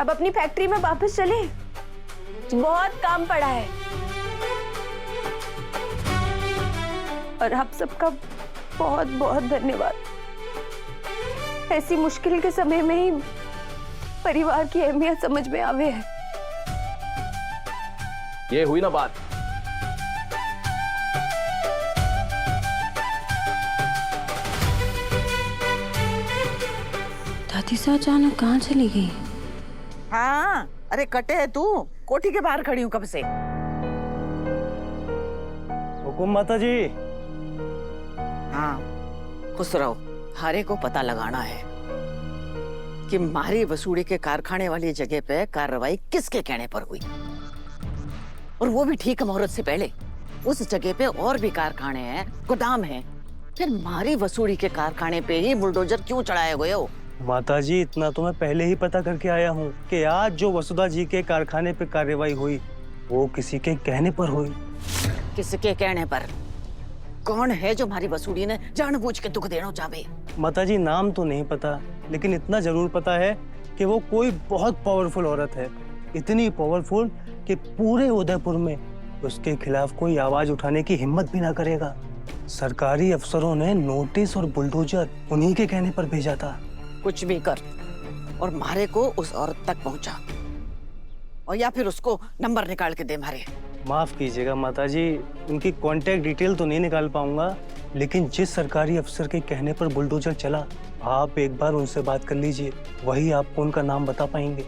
अब अपनी फैक्ट्री में वापस चले, बहुत काम पड़ा है। और आप सबका बहुत बहुत धन्यवाद। ऐसी मुश्किल के समय में ही परिवार की अहमियत समझ में आवे है। ये हुई ना बात। दादी सा अचानक कहाँ चली गई? हाँ, अरे कटे है तू, कोठी के बाहर खड़ी हूँ कब से। हुकुम माता जी। हाँ, खुश रहो। हारे को पता लगाना है कि मारी वसूड़ी के कारखाने वाली जगह पे कार्रवाई किसके कहने पर हुई, और वो भी ठीक मुहूर्त से पहले। उस जगह पे और भी कारखाने हैं, गोदाम है, फिर मारी वसूड़ी के कारखाने पे ही बुलडोजर क्यों चढ़ाए हुए हो? माता जी, इतना तो मैं पहले ही पता करके आया हूँ कि आज जो वसुधा जी के कारखाने पे कार्रवाई हुई वो किसी के कहने पर हुई। किसके कहने पर? कौन है जो हमारी वसूड़ी ने जानबूझ के दुख देना चाहे? माता जी, नाम तो नहीं पता, लेकिन इतना जरूर पता है कि वो कोई बहुत पावरफुल औरत है। इतनी पावरफुल कि पूरे उदयपुर में उसके खिलाफ कोई आवाज उठाने की हिम्मत भी ना करेगा। सरकारी अफसरों ने नोटिस और बुलडोजर उन्हीं के कहने पर भेजा था। कुछ भी कर और मारे को उस औरत तक पहुंचा, और या फिर उसको नंबर निकाल के दे मारे। माफ कीजिएगा माता जी, उनकी कांटेक्ट डिटेल तो नहीं निकाल पाऊंगा, लेकिन जिस सरकारी अफसर के कहने पर बुलडोजर चला, आप एक बार उनसे बात कर लीजिए, वही आपको उनका नाम बता पाएंगे।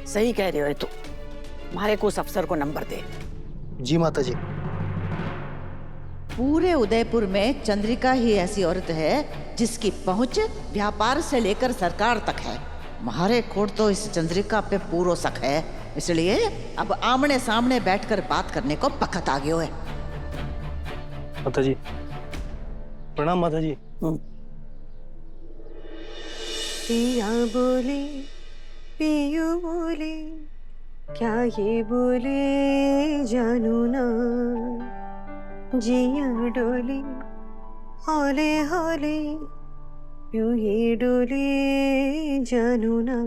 सही कह रहे हो तू, मारे को उस अफसर को नंबर दे। जी माता जी। पूरे उदयपुर में चंद्रिका ही ऐसी औरत है जिसकी पहुंच व्यापार से लेकर सरकार तक है। मारे कोट तो इस चंद्रिका पे पूरा शक है, इसलिए अब आमने सामने बैठकर बात करने को पक्का आ गया है। माता जी प्रणाम। माता जी। पिया बोले, पियू बोले, क्या ये बोले जानू ना, जिया डोले हौले हौले, यूं ये डोले जानू ना।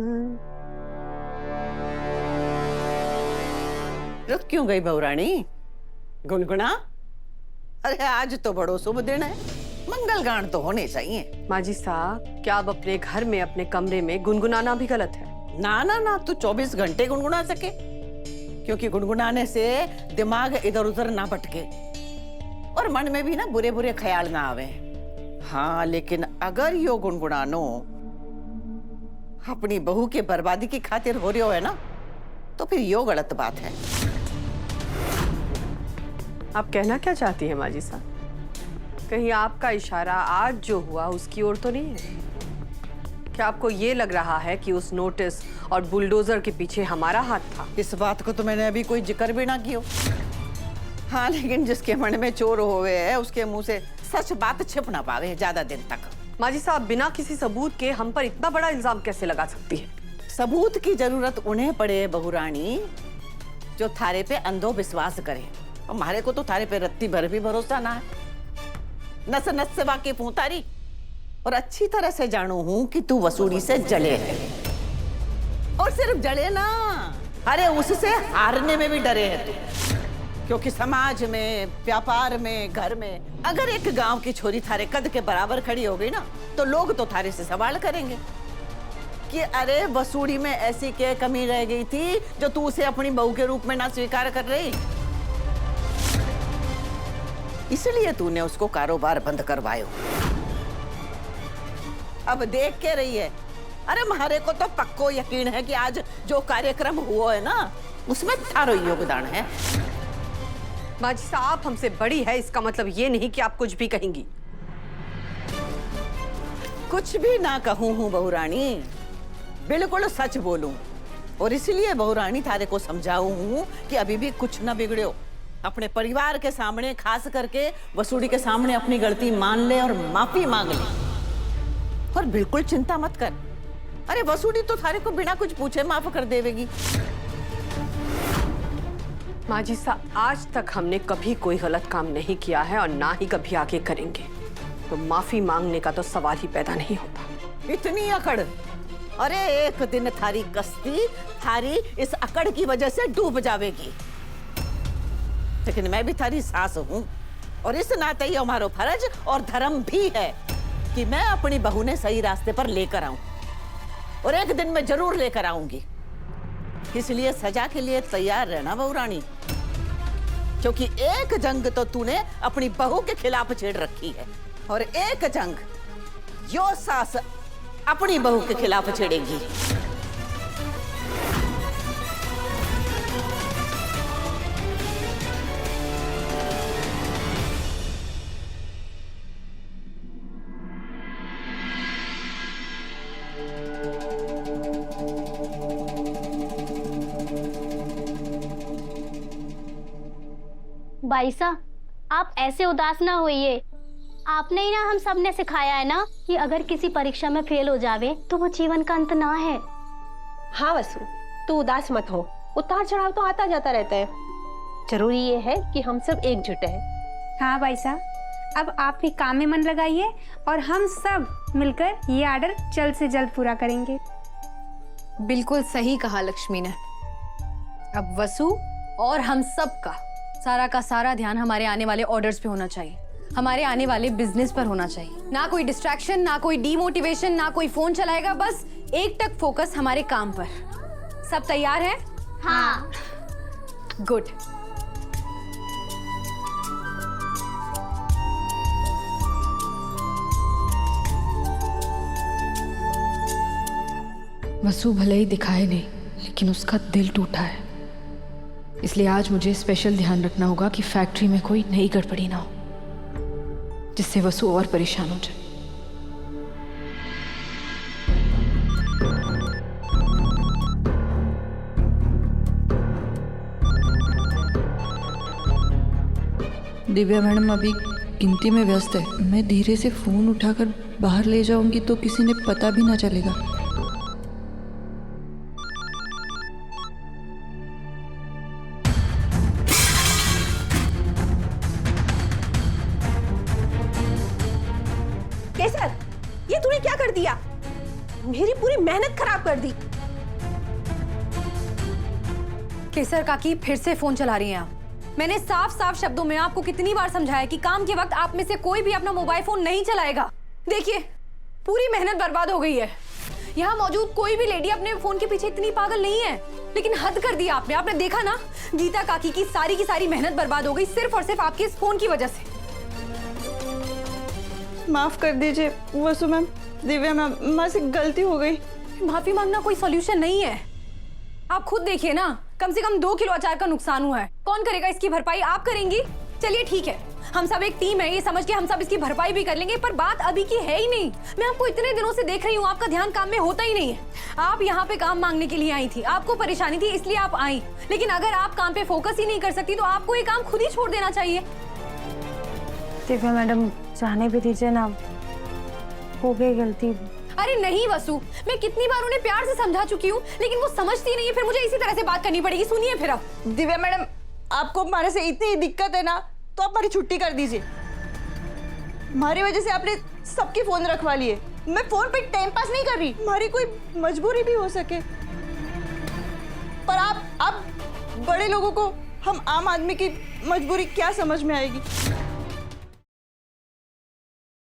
रुक क्यों गई बहुरानी? गुनगुना। अरे आज तो बड़ो शुभ दिन है, मंगल गान तो होने चाहिए। माँ जी साहब, क्या अब अपने घर में अपने कमरे में गुनगुनाना भी गलत है? ना ना ना, तू 24 घंटे गुनगुना सके, क्योंकि गुनगुनाने से दिमाग इधर उधर ना भटके और मन में भी ना बुरे बुरे ख्याल ना आवे। हाँ, लेकिन अगर यो गुनगुनानो अपनी बहू के बर्बादी की खातिर हो रही हो है ना, तो फिर यो गलत बात है। आप कहना क्या चाहती हैं माँ जी साहब? कहीं आपका इशारा आज जो हुआ उसकी ओर तो नहीं है? क्या आपको ये लग रहा है कि उस नोटिस और बुलडोजर के पीछे हमारा हाथ था? इस बात को तो मैंने अभी कोई जिक्र भी ना किया। हाँ, लेकिन जिसके मन में चोर होवे है उसके मुंह से सच बात छिप ना पावे ज्यादा दिन तक। माँ जी साहब, बिना किसी सबूत के हम पर इतना बड़ा इल्जाम कैसे लगा सकती है? सबूत की जरूरत उन्हें पड़े बहुरानी जो थारे पे अंधो विश्वास करे, और हमारे को तो थारे पे रत्ती भर भी भरोसा ना है। नस नस से वाकिफ हूं तारी, और अच्छी तरह से जानू हूं कि तू वसूड़ी से जले है, और सिर्फ जले ना, अरे उससे हारने में भी डरे है तू। क्योंकि समाज में, व्यापार में, घर में अगर एक गांव की छोरी थारे कद के बराबर खड़ी हो गई ना, तो लोग तो थारे से सवाल करेंगे कि अरे वसूड़ी में ऐसी क्या कमी रह गई थी जो तू उसे अपनी बहू के रूप में ना स्वीकार कर रही। इसलिए तूने उसको कारोबार बंद करवायो। अब देख के रही है, अरे हमारे को तो पक्को यकीन है कि आज जो कार्यक्रम हुआ है ना, उसमें थारो योगदान है। माँ जी साहब, आप हमसे बड़ी है, इसका मतलब ये नहीं कि आप कुछ भी कहेंगी। कुछ भी ना कहूं हूं बहुरानी, बिल्कुल सच बोलूं, और इसलिए बहुरानी थारे को समझाऊं हूं कि अभी भी कुछ ना बिगड़ो। अपने परिवार के सामने, खास करके वसूड़ी के सामने अपनी गलती मान ले और माफी मांग ले, और बिल्कुल चिंता मत कर। अरे वसूड़ी तो थारे को बिना कुछ पूछे माफ कर देवेगी। माँ जी साहब, आज तक हमने कभी कोई गलत काम नहीं किया है और ना ही कभी आगे करेंगे, तो माफी मांगने का तो सवाल ही पैदा नहीं होता। इतनी अकड़ अरे एक दिन थारी कश्ती थारी इस अकड़ की वजह से डूब जावेगी। लेकिन मैं भी थारी सास हूँ और इस नाते ये हमारा फर्ज और धर्म भी है कि मैं अपनी बहू ने सही रास्ते पर लेकर आऊं, और एक दिन मैं जरूर लेकर आऊंगी। इसलिए सजा के लिए तैयार रहना बहू रानी, क्योंकि एक जंग तो तूने अपनी बहू के खिलाफ छेड़ रखी है और एक जंग यो सास अपनी बहू के खिलाफ छेड़ेगी। बाईसा, आप ऐसे उदास ना होइए। आपने ही ना हम सब ने सिखाया है ना कि अगर किसी परीक्षा में फेल हो जावे तो वो जीवन का अंत ना है। हाँ वसु, तू उदास मत हो, उतार चढ़ाव तो आता जाता रहता है। जरूरी ये है कि हम सब एकजुट हैं। हाँ भाई साहब, अब आप भी काम में मन लगाइए और हम सब मिलकर ये आर्डर जल्द से जल्द पूरा करेंगे। बिल्कुल सही कहा लक्ष्मी ने। अब वसु और हम सब का सारा ध्यान हमारे आने वाले ऑर्डर्स पे होना चाहिए, हमारे आने वाले बिजनेस पर होना चाहिए। ना कोई डिस्ट्रैक्शन, ना कोई डीमोटिवेशन, ना कोई फोन चलाएगा, बस एक टक फोकस हमारे काम पर। सब तैयार हैं? हाँ। गुड। वसु भले ही दिखाए नहीं, लेकिन उसका दिल टूटा है। इसलिए आज मुझे स्पेशल ध्यान रखना होगा कि फैक्ट्री में कोई नई गड़बड़ी ना हो, जिससे वसु और परेशान हो जाए। दिव्या मैडम अभी गिनती में व्यस्त है। मैं धीरे से फोन उठाकर बाहर ले जाऊंगी तो किसी ने पता भी ना चलेगा। केसर, ये तूने क्या कर दिया? मेरी पूरी मेहनत खराब कर दी। केसर काकी फिर से फोन चला रही हैं आप। मैंने साफ साफ शब्दों में आपको कितनी बार समझाया कि काम के वक्त आप में से कोई भी अपना मोबाइल फोन नहीं चलाएगा। देखिए, पूरी मेहनत बर्बाद हो गई है। यहाँ मौजूद कोई भी लेडी अपने फोन के पीछे इतनी पागल नहीं है, लेकिन हद कर दी आपने। आपने देखा ना, गीता काकी की सारी मेहनत बर्बाद हो गई सिर्फ और सिर्फ आपके इस फोन की वजह से। माफ कर दीजिए वसु मैम, दिव्या मैम, मुझसे गलती हो गई। माफी मांगना कोई सॉल्यूशन नहीं है। आप खुद देखिए ना, कम से कम 2 किलो अचार का नुकसान हुआ है। कौन करेगा इसकी भरपाई? आप करेंगी? चलिए ठीक है, हम सब एक टीम है, ये समझ के हम सब इसकी भरपाई भी कर लेंगे। पर बात अभी की है ही नहीं। मैं आपको इतने दिनों से देख रही हूँ, आपका ध्यान काम में होता ही नहीं है। आप यहाँ पे काम मांगने के लिए आई थी, आपको परेशानी थी इसलिए आप आई, लेकिन अगर आप काम पे फोकस ही नहीं कर सकती तो आपको ये काम खुद ही छोड़ देना चाहिए। दिव्या मैडम, जाने भी दीजिए ना, हो गई गलती। अरे नहीं वसु, मैं कितनी बार उन्हें प्यार से समझा चुकी हूँ, लेकिन वो समझती नहीं है। फिर मुझे इसी तरह से बात करनी पड़ेगी। सुनिए फिर अब। दिव्या मैडम, आपको हमारे से इतनी दिक्कत है ना, तो आप हमारी छुट्टी कर दीजिए। हमारी वजह से आपने सबके फोन रखवा लिए। मैं फोन पे टाइम पास नहीं कर रही, हमारी कोई मजबूरी भी हो सके। पर आप बड़े लोगों को, हम आम आदमी की मजबूरी क्या समझ में आएगी?